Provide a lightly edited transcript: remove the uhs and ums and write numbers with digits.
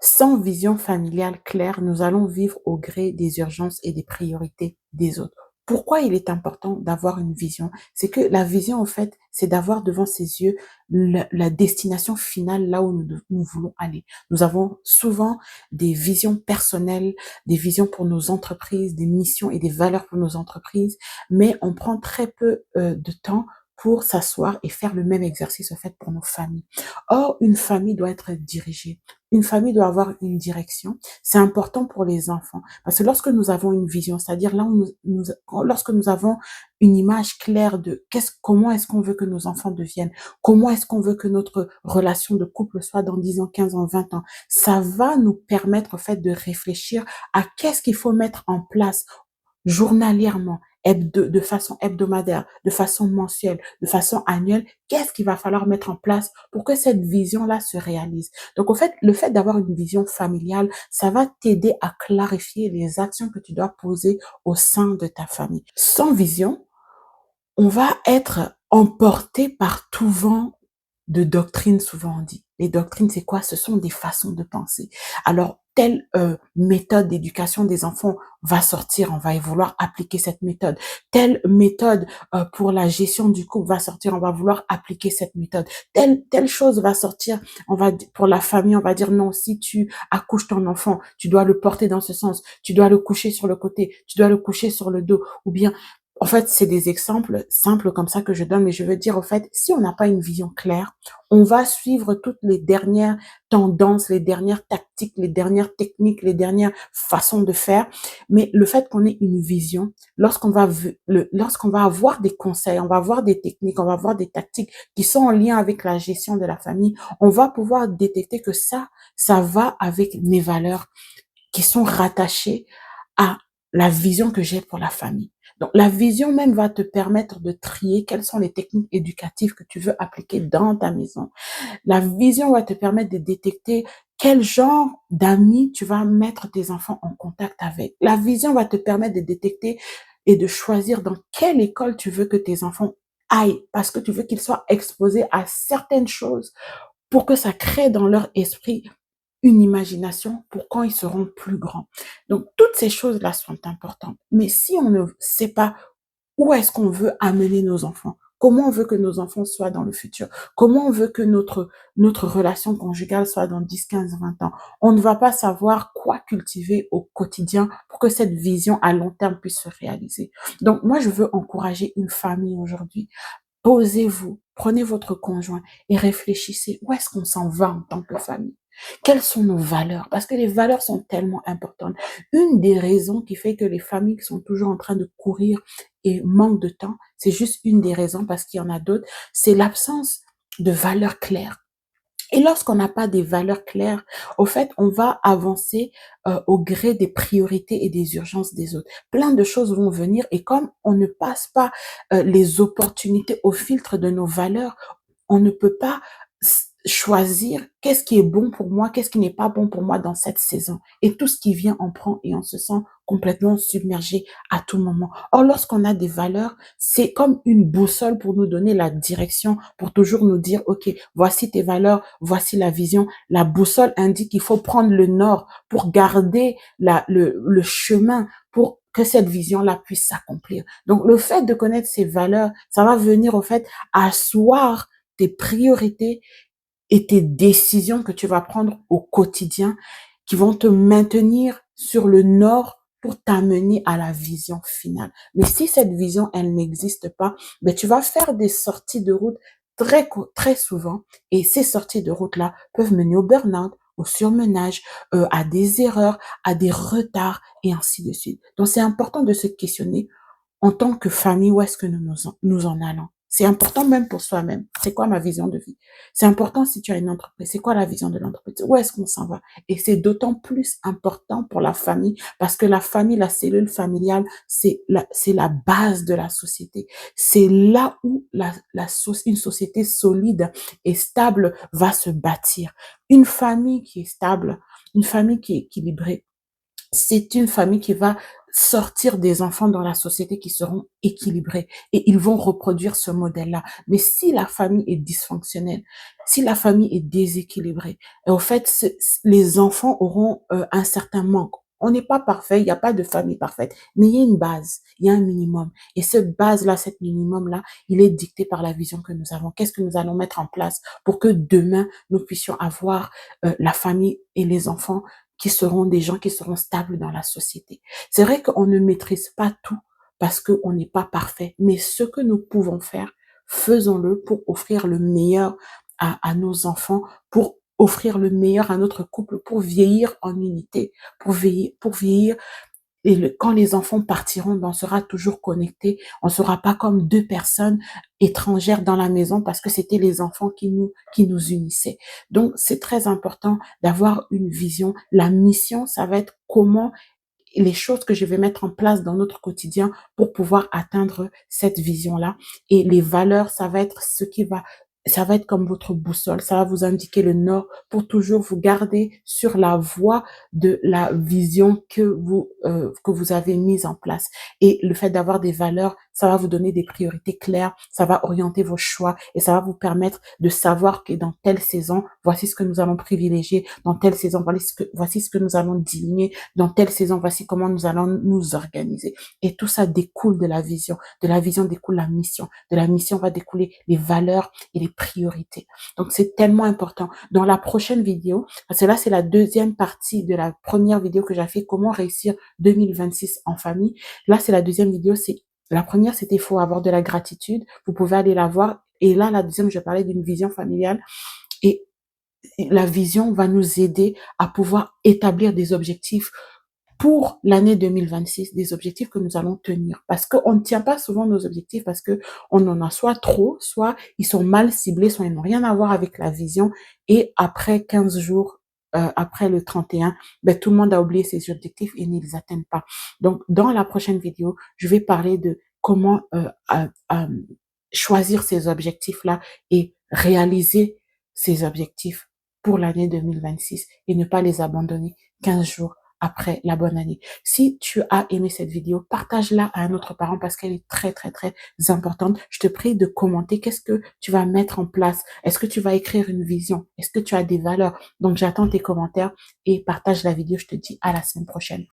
Sans vision familiale claire, nous allons vivre au gré des urgences et des priorités des autres. Pourquoi il est important d'avoir une vision? C'est que la vision, en fait, c'est d'avoir devant ses yeux la destination finale là où nous voulons aller. Nous avons souvent des visions personnelles, des visions pour nos entreprises, des missions et des valeurs pour nos entreprises, mais on prend très peu de temps pour s'asseoir et faire le même exercice, en fait, pour nos familles. Or, une famille doit être dirigée. Une famille doit avoir une direction. C'est important pour les enfants. Parce que lorsque nous avons une vision, c'est-à-dire là où lorsque nous avons une image claire de comment est-ce qu'on veut que nos enfants deviennent, comment est-ce qu'on veut que notre relation de couple soit dans 10 ans, 15 ans, 20 ans, ça va nous permettre, en fait, de réfléchir à qu'est-ce qu'il faut mettre en place journalièrement, de façon hebdomadaire, de façon mensuelle, de façon annuelle, qu'est-ce qu'il va falloir mettre en place pour que cette vision-là se réalise. Donc, au fait, le fait d'avoir une vision familiale, ça va t'aider à clarifier les actions que tu dois poser au sein de ta famille. Sans vision, on va être emporté par tout vent de doctrine, souvent on dit. Les doctrines, c'est quoi? Ce sont des façons de penser. Alors, telle méthode d'éducation des enfants va sortir, on va vouloir appliquer cette méthode. Telle méthode pour la gestion du couple va sortir, on va vouloir appliquer cette méthode. Telle chose va sortir, pour la famille, on va dire non, si tu accouches ton enfant, tu dois le porter dans ce sens, tu dois le coucher sur le côté, tu dois le coucher sur le dos, ou bien en fait, c'est des exemples simples comme ça que je donne, mais je veux dire, en fait, si on n'a pas une vision claire, on va suivre toutes les dernières tendances, les dernières tactiques, les dernières techniques, les dernières façons de faire. Mais le fait qu'on ait une vision, lorsqu'on va avoir des conseils, on va avoir des techniques, on va avoir des tactiques qui sont en lien avec la gestion de la famille, on va pouvoir détecter que ça va avec mes valeurs qui sont rattachées à la vision que j'ai pour la famille. Donc, la vision même va te permettre de trier quelles sont les techniques éducatives que tu veux appliquer dans ta maison. La vision va te permettre de détecter quel genre d'amis tu vas mettre tes enfants en contact avec. La vision va te permettre de détecter et de choisir dans quelle école tu veux que tes enfants aillent parce que tu veux qu'ils soient exposés à certaines choses pour que ça crée dans leur esprit une imagination pour quand ils seront plus grands. Donc, toutes ces choses-là sont importantes. Mais si on ne sait pas où est-ce qu'on veut amener nos enfants, comment on veut que nos enfants soient dans le futur, comment on veut que notre relation conjugale soit dans 10, 15, 20 ans, on ne va pas savoir quoi cultiver au quotidien pour que cette vision à long terme puisse se réaliser. Donc, moi, je veux encourager une famille aujourd'hui. Posez-vous, prenez votre conjoint et réfléchissez où est-ce qu'on s'en va en tant que famille. Quelles sont nos valeurs? Parce que les valeurs sont tellement importantes. Une des raisons qui fait que les familles sont toujours en train de courir et manquent de temps, c'est juste une des raisons parce qu'il y en a d'autres, c'est l'absence de valeurs claires. Et lorsqu'on n'a pas des valeurs claires, au fait, on va avancer au gré des priorités et des urgences des autres. Plein de choses vont venir et comme on ne passe pas les opportunités au filtre de nos valeurs, on ne peut pas choisir qu'est-ce qui est bon pour moi, qu'est-ce qui n'est pas bon pour moi dans cette saison. Et tout ce qui vient, on prend et on se sent complètement submergé à tout moment. Or, lorsqu'on a des valeurs, c'est comme une boussole pour nous donner la direction, pour toujours nous dire, OK, voici tes valeurs, voici la vision. La boussole indique qu'il faut prendre le nord pour garder le chemin, pour que cette vision-là puisse s'accomplir. Donc, le fait de connaître ces valeurs, ça va venir au fait asseoir tes priorités et tes décisions que tu vas prendre au quotidien qui vont te maintenir sur le nord pour t'amener à la vision finale. Mais si cette vision, elle n'existe pas, ben tu vas faire des sorties de route très souvent et ces sorties de route-là peuvent mener au burn-out, au surmenage, à des erreurs, à des retards et ainsi de suite. Donc c'est important de se questionner en tant que famille, où est-ce que nous en allons? C'est important même pour soi-même. C'est quoi ma vision de vie? C'est important si tu as une entreprise. C'est quoi la vision de l'entreprise? Où est-ce qu'on s'en va? Et c'est d'autant plus important pour la famille parce que la famille, la cellule familiale, c'est la base de la société. C'est là où une société solide et stable va se bâtir. Une famille qui est stable, une famille qui est équilibrée, c'est une famille qui va sortir des enfants dans la société qui seront équilibrés et ils vont reproduire ce modèle-là. Mais si la famille est dysfonctionnelle, si la famille est déséquilibrée, et au fait, les enfants auront un certain manque. On n'est pas parfait, il n'y a pas de famille parfaite, mais il y a une base, il y a un minimum. Et cette base-là, cet minimum-là, il est dicté par la vision que nous avons. Qu'est-ce que nous allons mettre en place pour que demain, nous puissions avoir la famille et les enfants qui seront des gens qui seront stables dans la société. C'est vrai qu'on ne maîtrise pas tout parce qu'on n'est pas parfait, mais ce que nous pouvons faire, faisons-le pour offrir le meilleur à nos enfants, pour offrir le meilleur à notre couple, pour vieillir en unité, pour vieillir et quand les enfants partiront, ben, on sera toujours connectés. On sera pas comme deux personnes étrangères dans la maison parce que c'était les enfants qui nous unissaient. Donc, c'est très important d'avoir une vision. La mission, ça va être comment les choses que je vais mettre en place dans notre quotidien pour pouvoir atteindre cette vision-là. Et les valeurs, ça va être comme votre boussole. Ça va vous indiquer le nord pour toujours vous garder sur la voie de la vision que vous avez mise en place. Et le fait d'avoir des valeurs, ça va vous donner des priorités claires. Ça va orienter vos choix et ça va vous permettre de savoir que dans telle saison, voici ce que nous allons privilégier. Dans telle saison, voici ce que nous allons diminuer. Dans telle saison, voici comment nous allons nous organiser. Et tout ça découle de la vision. De la vision découle la mission. De la mission va découler les valeurs et les priorités. Donc, c'est tellement important. Dans la prochaine vidéo, parce que là, c'est la deuxième partie de la première vidéo que j'ai fait, comment réussir 2026 en famille. Là, c'est la deuxième vidéo. La première, c'était il faut avoir de la gratitude. Vous pouvez aller la voir. Et là, la deuxième, je parlais d'une vision familiale. Et la vision va nous aider à pouvoir établir des objectifs pour l'année 2026, des objectifs que nous allons tenir. Parce qu'on ne tient pas souvent nos objectifs parce que on en a soit trop, soit ils sont mal ciblés, soit ils n'ont rien à voir avec la vision. Et après 15 jours, après le 31, ben, tout le monde a oublié ses objectifs et ne les atteignent pas. Donc, dans la prochaine vidéo, je vais parler de comment choisir ces objectifs-là et réaliser ces objectifs pour l'année 2026 et ne pas les abandonner 15 jours après la bonne année. Si tu as aimé cette vidéo, partage-la à un autre parent parce qu'elle est très, très, très importante. Je te prie de commenter qu'est-ce que tu vas mettre en place. Est-ce que tu vas écrire une vision? Est-ce que tu as des valeurs? Donc, j'attends tes commentaires et partage la vidéo. Je te dis à la semaine prochaine.